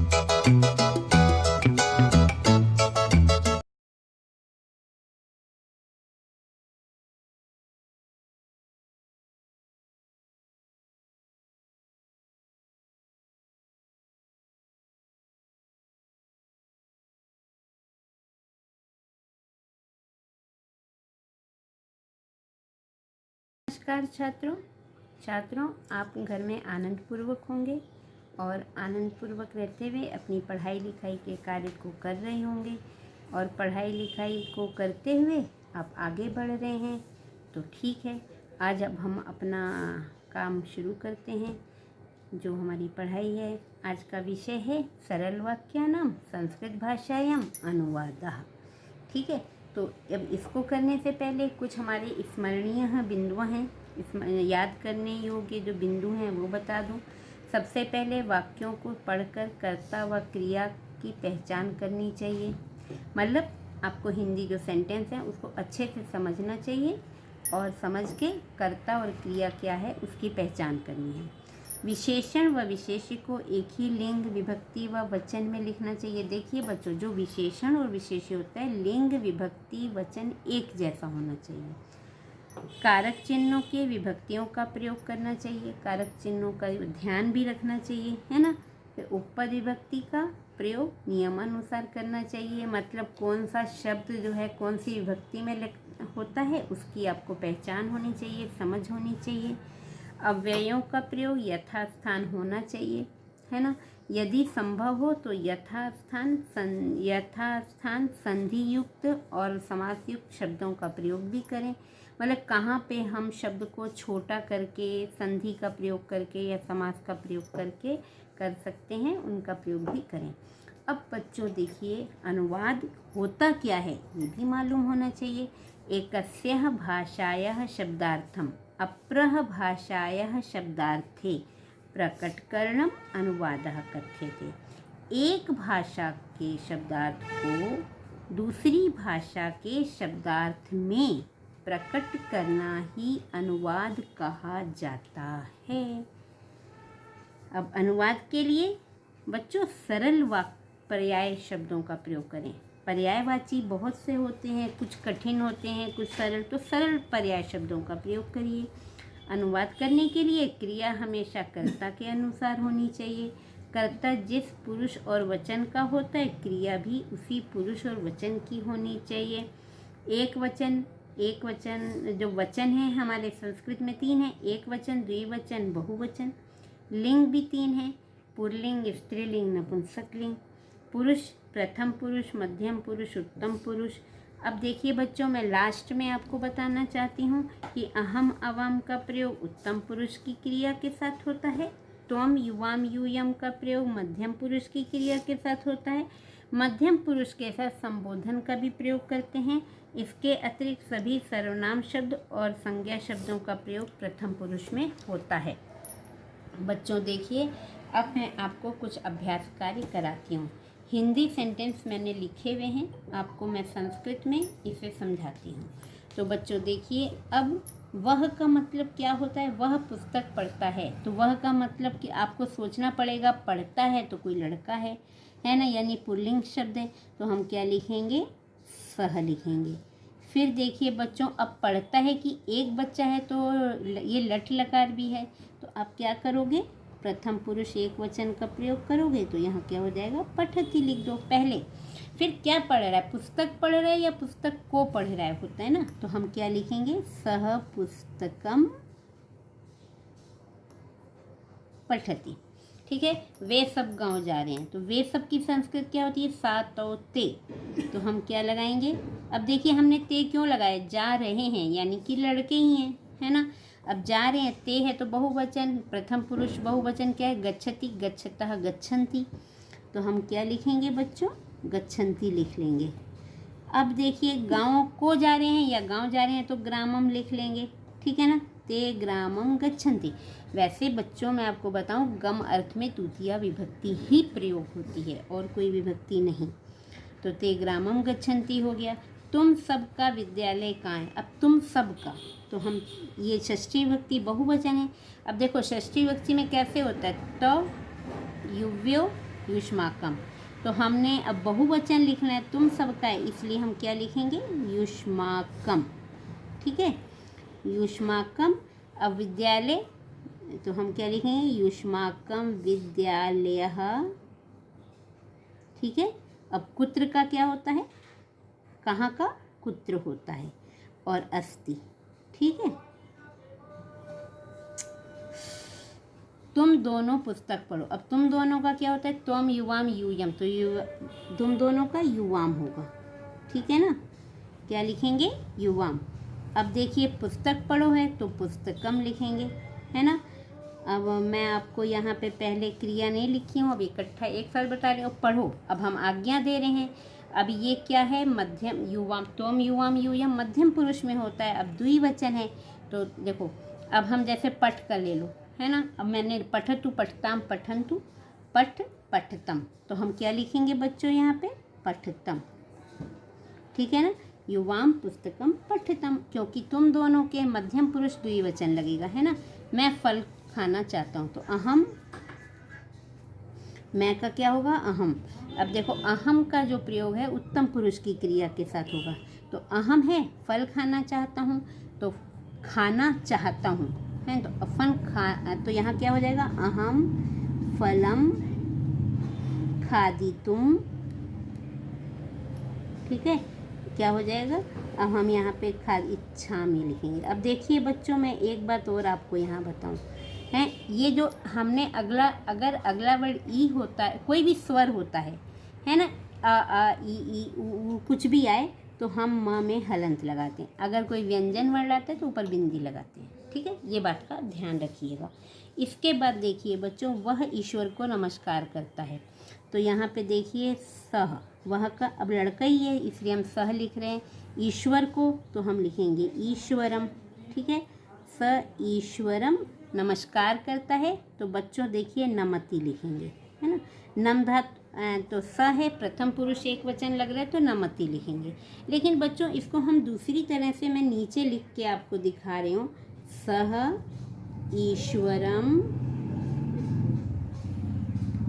नमस्कार छात्रों, आप घर में आनंद पूर्वक होंगे और आनंद पूर्वक रहते हुए अपनी पढ़ाई लिखाई के कार्य को कर रहे होंगे और पढ़ाई लिखाई को करते हुए आप आगे बढ़ रहे हैं। तो ठीक है, आज अब हम अपना काम शुरू करते हैं। जो हमारी पढ़ाई है, आज का विषय है सरल वाक्यानां संस्कृत भाषायां अनुवादः। ठीक है, तो अब इसको करने से पहले कुछ हमारे स्मरणीय बिंदु हैं, याद करने योग्य जो बिंदु हैं वो बता दूं। सबसे पहले वाक्यों को पढ़कर कर्ता व क्रिया की पहचान करनी चाहिए। मतलब आपको हिंदी जो सेंटेंस है उसको अच्छे से समझना चाहिए और समझ के कर्ता और क्रिया क्या है उसकी पहचान करनी है। विशेषण व विशेष्य को एक ही लिंग विभक्ति व वचन में लिखना चाहिए। देखिए बच्चों, जो विशेषण और विशेष्य होता है, लिंग विभक्ति वचन एक जैसा होना चाहिए। कारक चिन्हों के विभक्तियों का प्रयोग करना चाहिए, कारक चिन्हों का ध्यान भी रखना चाहिए, है ना। फिर उपपद विभक्ति का प्रयोग नियमानुसार करना चाहिए। मतलब कौन सा शब्द जो है कौन सी विभक्ति में होता है उसकी आपको पहचान होनी चाहिए, समझ होनी चाहिए। अव्ययों का प्रयोग यथास्थान होना चाहिए, है ना। यदि संभव हो तो यथास्थान संधि युक्त और समास युक्त शब्दों का प्रयोग भी करें। मतलब कहाँ पे हम शब्द को छोटा करके, संधि का प्रयोग करके या समास का प्रयोग करके कर सकते हैं, उनका प्रयोग भी करें। अब बच्चों देखिए, अनुवाद होता क्या है ये भी मालूम होना चाहिए। एकस्यः भाषायाः शब्दार्थम अप्रः भाषायाः शब्दार्थे प्रकटकरणम अनुवादः कथ्यते। एक भाषा के शब्दार्थ को दूसरी भाषा के शब्दार्थ में प्रकट करना ही अनुवाद कहा जाता है। अब अनुवाद के लिए बच्चों सरल पर्याय शब्दों का प्रयोग करें। पर्यायवाची बहुत से होते हैं, कुछ कठिन होते हैं, कुछ सरल, तो सरल पर्याय शब्दों का प्रयोग करिए। अनुवाद करने के लिए क्रिया हमेशा कर्ता के अनुसार होनी चाहिए। कर्ता जिस पुरुष और वचन का होता है, क्रिया भी उसी पुरुष और वचन की होनी चाहिए। एक वचन जो वचन है हमारे संस्कृत में 3 है, एक वचन, द्विवचन, बहुवचन। लिंग भी 3 है, पुल्लिंग, स्त्रीलिंग, नपुंसकलिंग। पुरुष प्रथम पुरुष, मध्यम पुरुष, उत्तम पुरुष। अब देखिए बच्चों, मैं लास्ट में आपको बताना चाहती हूँ कि अहम अवम का प्रयोग उत्तम पुरुष की क्रिया के साथ होता है। त्वम युवाम यूयम का प्रयोग मध्यम पुरुष की क्रिया के साथ होता है। मध्यम पुरुष के साथ संबोधन का भी प्रयोग करते हैं। इसके अतिरिक्त सभी सर्वनाम शब्द और संज्ञा शब्दों का प्रयोग प्रथम पुरुष में होता है। बच्चों देखिए, अब मैं आपको कुछ अभ्यास कार्य कराती हूँ। हिंदी सेंटेंस मैंने लिखे हुए हैं, आपको मैं संस्कृत में इसे समझाती हूँ। तो बच्चों देखिए, अब वह का मतलब क्या होता है? वह पुस्तक पढ़ता है। तो वह का मतलब कि आपको सोचना पड़ेगा, पढ़ता है तो कोई लड़का है ना, यानी पुल्लिंग शब्द है। तो हम क्या लिखेंगे? सह लिखेंगे। फिर देखिए बच्चों, अब पढ़ता है कि एक बच्चा है तो ये लट लकार भी है, तो आप क्या करोगे? प्रथम पुरुष एक वचन का प्रयोग करोगे तो यहाँ क्या हो जाएगा? पठति लिख दो पहले। फिर क्या पढ़ रहा है? पुस्तक पढ़ रहा है या पुस्तक को पढ़ रहा है, होता है ना। तो हम क्या लिखेंगे? सह पुस्तकम पठति। ठीक है। वे सब गांव जा रहे हैं, तो वे सब की संस्कृत क्या होती है? सा तो ते। तो हम क्या लगाएंगे? अब देखिए, हमने ते क्यों लगाया? जा रहे हैं यानी कि लड़के ही हैं, है ना। अब जा रहे हैं, ते है तो बहुवचन, प्रथम पुरुष बहुवचन क्या है? गच्छति, गच्छतः, गच्छन्ति। तो हम क्या लिखेंगे बच्चों? गच्छन्ति लिख लेंगे। अब देखिए, गांव को जा रहे हैं या गांव जा रहे हैं तो ग्रामम लिख लेंगे, ठीक है ना। ते ग्रामम गच्छन्ति। वैसे बच्चों मैं आपको बताऊं, गम अर्थ में तृतीया विभक्ति ही प्रयोग होती है और कोई विभक्ति नहीं। तो ते ग्रामम गच्छन्ति हो गया। तुम सबका विद्यालय कहाँ है? अब तुम सबका, तो हम ये षष्ठी विभक्ति बहुवचन है। अब देखो षष्ठी विभक्ति में कैसे होता है? तो युव्यो युष्माकम। तो हमने अब बहुवचन लिखना है, तुम सबका है, इसलिए हम क्या लिखेंगे, युष्माकम। ठीक है, युष्माकम। अब विद्यालय, तो हम क्या लिखेंगे, युष्माकम विद्यालयः। ठीक है। अब कुत्र का क्या होता है, कहाँ का, कुत्र होता है, और अस्ति। ठीक है। तुम दोनों पुस्तक पढ़ो। अब तुम दोनों का क्या होता है, त्वम युवाम यूयम, तो तुम दोनों का युवाम होगा। ठीक है ना, क्या लिखेंगे, युवाम। अब देखिए पुस्तक पढ़ो है तो पुस्तकम लिखेंगे, है ना। अब मैं आपको यहाँ पे पहले क्रिया नहीं लिखी हूँ, अब इकट्ठा एक साथ बता रही हूँ, पढ़ो। अब हम आज्ञा दे रहे हैं। अब ये क्या है, मध्यम, युवाम, त्वम युवाम यूयम मध्यम पुरुष में होता है। अब द्विवचन है, तो देखो अब हम जैसे पठ कर ले लो, है ना। अब मैंने पठतु पठताम पठन्तु, पठ पठतम, तो हम क्या लिखेंगे बच्चों यहाँ पे, पठतम। ठीक है ना, युवाम पुस्तकम पठतम, क्योंकि तुम दोनों के मध्यम पुरुष द्विवचन लगेगा, है ना। मैं फल खाना चाहता हूँ, तो अहम, मैं का क्या होगा, अहम। अब देखो अहम का जो प्रयोग है उत्तम पुरुष की क्रिया के साथ होगा, तो अहम है, फल खाना चाहता हूँ, तो खाना चाहता हूँ है, तो अफन खा, तो यहाँ क्या हो जाएगा, अहम फलम खादितुम। ठीक है, क्या हो जाएगा, अब हम यहाँ पे खाद इच्छा में लिखेंगे। अब देखिए बच्चों, मैं एक बात और आपको यहाँ बताऊँ, है ये जो हमने अगला, अगर अगला वर्ड ई होता है, कोई भी स्वर होता है ना, आ ई ऊ कुछ भी आए तो हम म में हलंत लगाते हैं। अगर कोई व्यंजन वर्ड आता है तो ऊपर बिंदी लगाते हैं। ठीक है, ये बात का ध्यान रखिएगा। इसके बाद देखिए बच्चों, वह ईश्वर को नमस्कार करता है, तो यहाँ पे देखिए सह, वह का, अब लड़का ही है इसलिए हम सह लिख रहे हैं। ईश्वर को तो हम लिखेंगे ईश्वरम। ठीक है, स ईश्वरम नमस्कार करता है, तो बच्चों देखिए नमति लिखेंगे, है ना। नम धातु, तो स है, प्रथम पुरुष एक वचन लग रहा है तो नमति लिखेंगे। लेकिन बच्चों इसको हम दूसरी तरह से, मैं नीचे लिख के आपको दिखा रही हूँ, सह ईश्वरम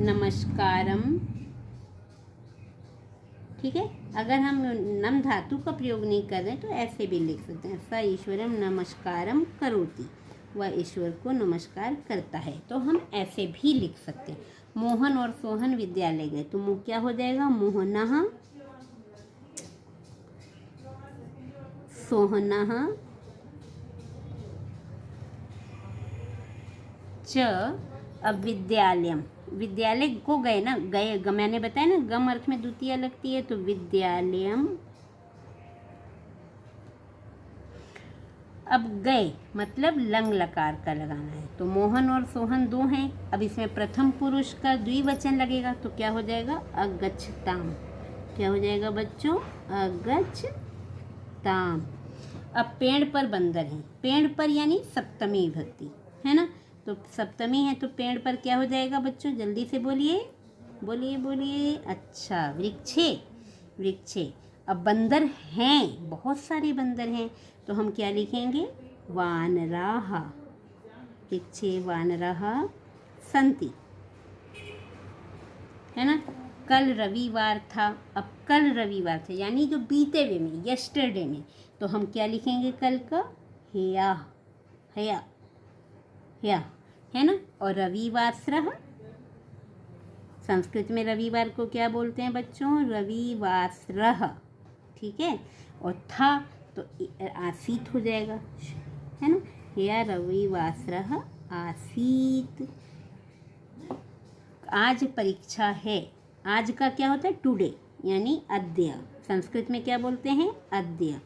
नमस्कारम। ठीक है, अगर हम नम धातु का प्रयोग नहीं कर रहे तो ऐसे भी लिख सकते हैं, स ईश्वरम नमस्कारम करोति, वह ईश्वर को नमस्कार करता है, तो हम ऐसे भी लिख सकते हैं। मोहन और सोहन विद्यालय गए, तो मुँह क्या हो जाएगा, मोहनः सोहनः च। अब विद्यालयम, विद्यालय को गए ना, गए, मैंने बताया ना गम अर्थ में द्वितीय लगती है, तो विद्यालयम। अब गए मतलब लंग लकार का लगाना है, तो मोहन और सोहन दो हैं, अब इसमें प्रथम पुरुष का द्विवचन लगेगा, तो क्या हो जाएगा, अगच्छताम। क्या हो जाएगा बच्चों, अगच्छताम। अब पेड़ पर बंदर हैं, पेड़ पर यानी सप्तमी विभक्ति, है ना, तो सप्तमी है तो पेड़ पर क्या हो जाएगा बच्चों, जल्दी से बोलिए बोलिए बोलिए, अच्छा, वृक्षे, वृक्षे। अब बंदर हैं, बहुत सारे बंदर हैं, तो हम क्या लिखेंगे, वानराः, वृक्षे वानराः सन्ति, है ना। कल रविवार था, अब कल रविवार था यानी जो बीते हुए में, यस्टरडे में, तो हम क्या लिखेंगे कल का, हेया, हेया, हेया, है ना। और रविवासरः, संस्कृत में रविवार को क्या बोलते हैं बच्चों, रविवासरः। ठीक है, और था तो आसीत हो जाएगा, है ना, हेया रविवासरः आसीत। आज परीक्षा है, आज का क्या होता है, टुडे, यानी अद्य, संस्कृत में क्या बोलते हैं, अद्य।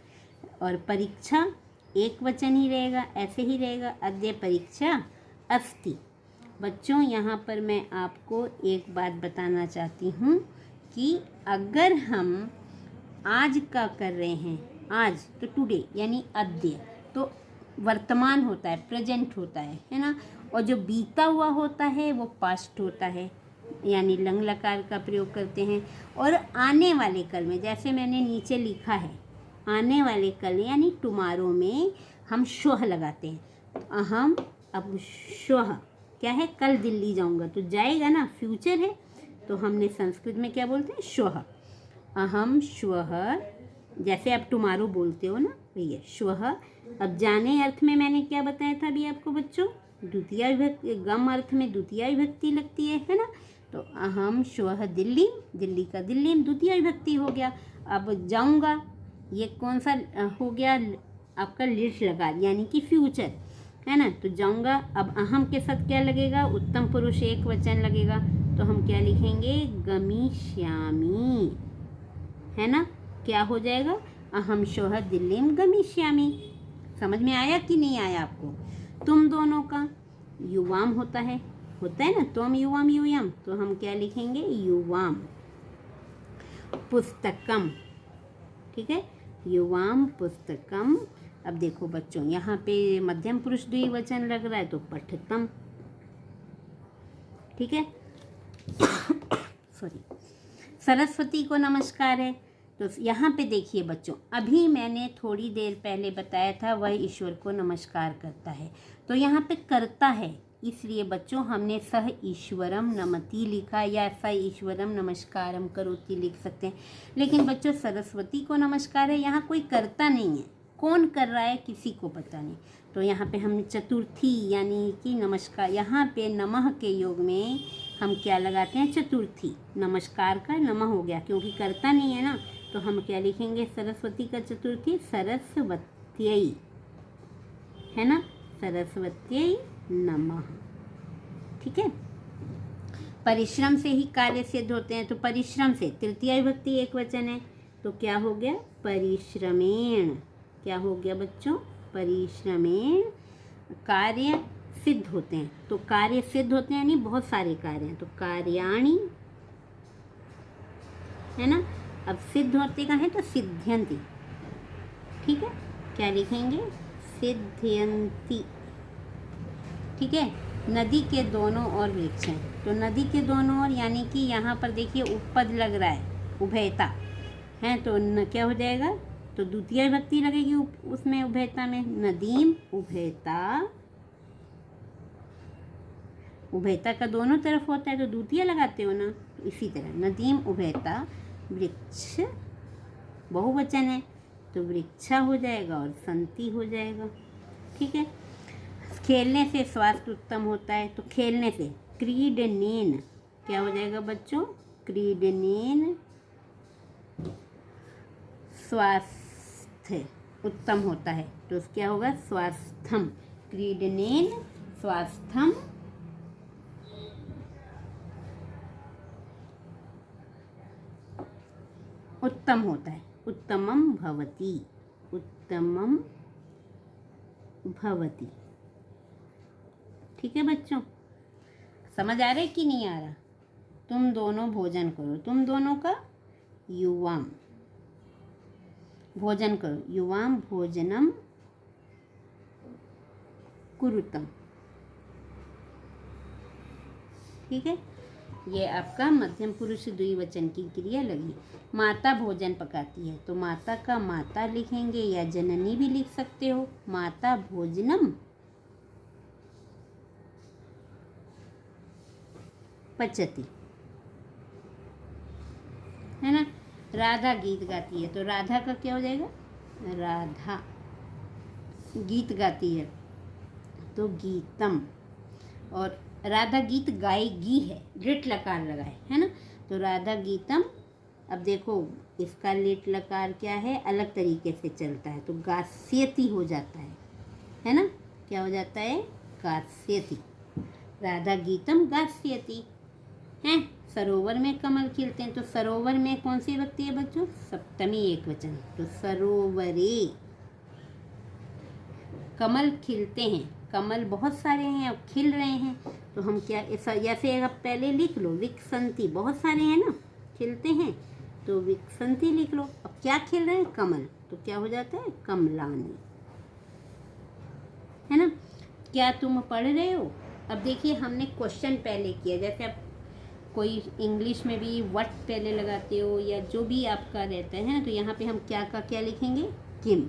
और परीक्षा एक वचन ही रहेगा, ऐसे ही रहेगा, अद्य परीक्षा अस्ति। बच्चों यहाँ पर मैं आपको एक बात बताना चाहती हूँ कि अगर हम आज का कर रहे हैं, आज तो टुडे यानी अद्य, तो वर्तमान होता है, प्रेजेंट होता है ना, और जो बीता हुआ होता है वो पास्ट होता है, यानी लंग लकार का प्रयोग करते हैं। और आने वाले कल में, जैसे मैंने नीचे लिखा है, आने वाले कल यानी टुमारो में हम श्वः लगाते हैं, तो अहम, अब श्वः क्या है, कल दिल्ली जाऊंगा, तो जाएगा ना, फ्यूचर है, तो हमने संस्कृत में क्या बोलते हैं, श्वः। अहम श्वः, जैसे आप टुमारो बोलते हो ना, भैया श्वः। अब जाने अर्थ में मैंने क्या बताया था अभी आपको बच्चों, द्वितीय विभक्ति, गम अर्थ में द्वितीय विभक्ति लगती है ना। तो अहम श्वः दिल्ली, दिल्ली का दिल्ली द्वितीय विभक्ति हो गया। अब जाऊंगा, ये कौन सा हो गया आपका, लिट लगा यानी कि फ्यूचर है ना। तो जाऊंगा, अब अहम के साथ क्या लगेगा, उत्तम पुरुष एक वचन लगेगा, तो हम क्या लिखेंगे, गमिष्यामि, है ना। क्या हो जाएगा, अहम श्वः दिल्लीम गमिष्यामि। समझ में आया कि नहीं आया आपको। तुम दोनों का युवाम होता है ना, त्वम युवाम यूयम, तो हम क्या लिखेंगे, युवाम पुस्तकम, ठीक है, युवाम पुस्तकम। अब देखो बच्चों, यहाँ पे मध्यम पुरुष द्विवचन लग रहा है तो पठतम, ठीक है। सॉरी, सरस्वती को नमस्कार है, तो यहाँ पे देखिए बच्चों, अभी मैंने थोड़ी देर पहले बताया था वह ईश्वर को नमस्कार करता है, तो यहाँ पे करता है, इसलिए बच्चों हमने सह ईश्वरम नमति लिखा, या सह ईश्वरम नमस्कारम करोति लिख सकते हैं। लेकिन बच्चों सरस्वती को नमस्कार है, यहाँ कोई करता नहीं है, कौन कर रहा है किसी को पता नहीं। तो यहाँ पे हम चतुर्थी यानी कि नमस्कार, यहाँ पे नमः के योग में हम क्या लगाते हैं, चतुर्थी, नमस्कार का नमः हो गया, क्योंकि करता नहीं है ना। तो हम क्या लिखेंगे, सरस्वती का चतुर्थी सरस्वत्यै, है ना, सरस्वत्यै नमः, ठीक है। परिश्रम से ही कार्य सिद्ध होते हैं, तो परिश्रम से तृतीय विभक्ति एक वचन है, तो क्या हो गया, परिश्रमेण, क्या हो गया बच्चों, परिश्रमेण कार्य सिद्ध होते हैं। तो कार्य सिद्ध होते हैं यानी बहुत सारे कार्य हैं, तो कार्याणि, है ना। अब सिद्ध होते का है तो सिद्ध्यन्ति, ठीक है, क्या लिखेंगे, सिद्ध्यन्ति, ठीक है। नदी के दोनों ओर वृक्ष हैं, तो नदी के दोनों ओर यानी कि यहाँ पर देखिए उपपद लग रहा है, उभयता है, तो क्या हो जाएगा, तो द्वितीय विभक्ति लगेगी उसमें, उभयता में, नदीम उभयता, उभयता का दोनों तरफ होता है तो द्वितीय लगाते हो ना, तो इसी तरह नदीम उभयता, वृक्ष बहुवचन है तो वृक्षा हो जाएगा और संति हो जाएगा, ठीक है। खेलने से स्वास्थ्य उत्तम होता है, तो खेलने से क्रीडनेन क्या हो जाएगा बच्चों, क्रीडनेन स्वास्थ्य उत्तम होता है, तो क्या होगा, स्वास्थ्यम, क्रीडनेन स्वास्थ्यम उत्तम होता है, उत्तमम भवति, उत्तमम भवति, ठीक है बच्चों। समझ आ रहा है कि नहीं आ रहा। तुम दोनों भोजन करो, तुम दोनों का युवाम भोजन करो, युवाम भोजनम कुरुतम, ठीक है। ये आपका मध्यम पुरुष द्विवचन की क्रिया लगी। माता भोजन पकाती है, तो माता का माता लिखेंगे या जननी भी लिख सकते हो, माता भोजनम पचती, है ना। राधा गीत गाती है, तो राधा का क्या हो जाएगा, राधा गीत गाती है तो गीतम, और राधा गीत गाएगी है, लिट लकार लगाए, है ना, तो राधा गीतम। अब देखो इसका लिट लकार क्या है, अलग तरीके से चलता है, तो गास्यति हो जाता है ना, क्या हो जाता है, गास्यति, राधा गीतम गास्यति, हैं। सरोवर में कमल खिलते हैं, तो सरोवर में कौन सी विभक्ति है बच्चों, सप्तमी एक वचन, तो सरोवरे कमल खिलते हैं, कमल बहुत सारे हैं अब खिल रहे हैं, तो हम क्या, जैसे आप पहले लिख लो, विकसंती, बहुत सारे हैं ना खिलते हैं, तो विकसंती लिख लो। अब क्या खिल रहे हैं, कमल, तो क्या हो जाता है, कमलानी, है ना। क्या तुम पढ़ रहे हो। अब देखिए हमने क्वेश्चन पहले किया, जैसे आप कोई इंग्लिश में भी व्हाट पहले लगाते हो या जो भी आपका रहता है ना, तो यहाँ पे हम क्या का क्या लिखेंगे, किम,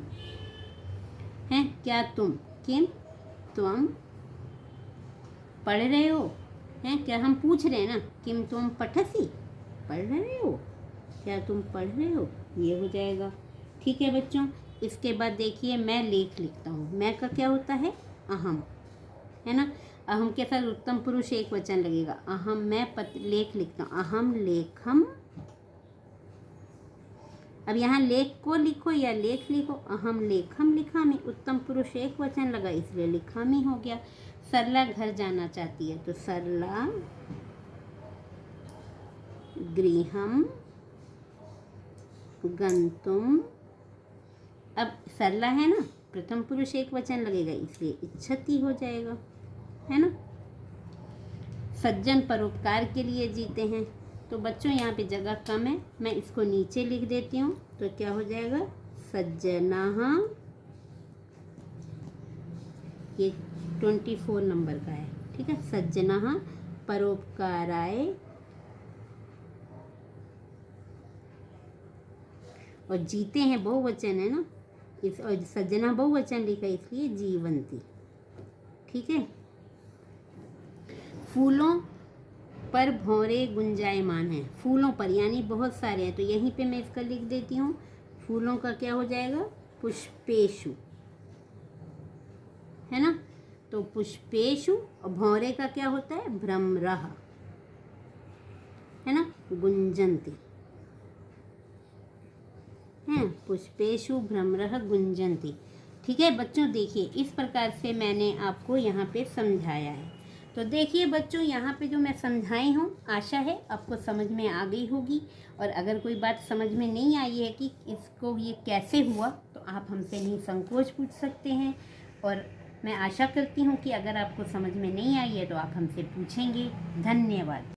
हैं, क्या तुम, किम तुम पढ़ रहे हो, हैं, क्या हम पूछ रहे हैं ना, किम तुम पठसी, पढ़ रहे हो, क्या तुम पढ़ रहे हो, ये हो जाएगा। ठीक है बच्चों, इसके बाद देखिए मैं लेख लिखता हूँ। मैं का क्या होता है, अहम, है ना। अहम के साथ उत्तम पुरुष एक वचन लगेगा, अहम। मैं लेख लिखता हूँ, अहम लेखम। अब यहाँ लेख को लिखो या लेख लिखो, अहम लेखम लिखामी, उत्तम पुरुष एक वचन लगा इसलिए लिखामी हो गया। सरला घर जाना चाहती है तो सरला गृहम गंतुम। अब सरला है ना, प्रथम पुरुष एक वचन लगेगा इसलिए इच्छति हो जाएगा, है ना। सज्जन परोपकार के लिए जीते हैं। तो बच्चों यहाँ पे जगह कम है, मैं इसको नीचे लिख देती हूँ तो क्या हो जाएगा, सज्जना। ये 24 नंबर का है, ठीक है। सज्जना परोपकाराय, और जीते हैं बहुवचन है ना, इस और सज्जना बहुवचन लिखा इसलिए जीवंती। ठीक है। फूलों पर भौरे गुंजायमान है, फूलों पर यानी बहुत सारे हैं तो यहीं पे मैं इसका लिख देती हूँ। फूलों का क्या हो जाएगा, पुष्पेशु, है ना। तो पुष्पेशु, और भौरे का क्या होता है, भ्रमरः, है ना, गुंजंती, हैं, पुष्पेशु भ्रमरः गुंजंती। ठीक है बच्चों, देखिए इस प्रकार से मैंने आपको यहाँ पे समझाया है। तो देखिए बच्चों, यहाँ पे जो मैं समझाई हूँ, आशा है आपको समझ में आ गई होगी। और अगर कोई बात समझ में नहीं आई है कि इसको ये कैसे हुआ, तो आप हमसे निसंकोच पूछ सकते हैं। और मैं आशा करती हूँ कि अगर आपको समझ में नहीं आई है तो आप हमसे पूछेंगे। धन्यवाद।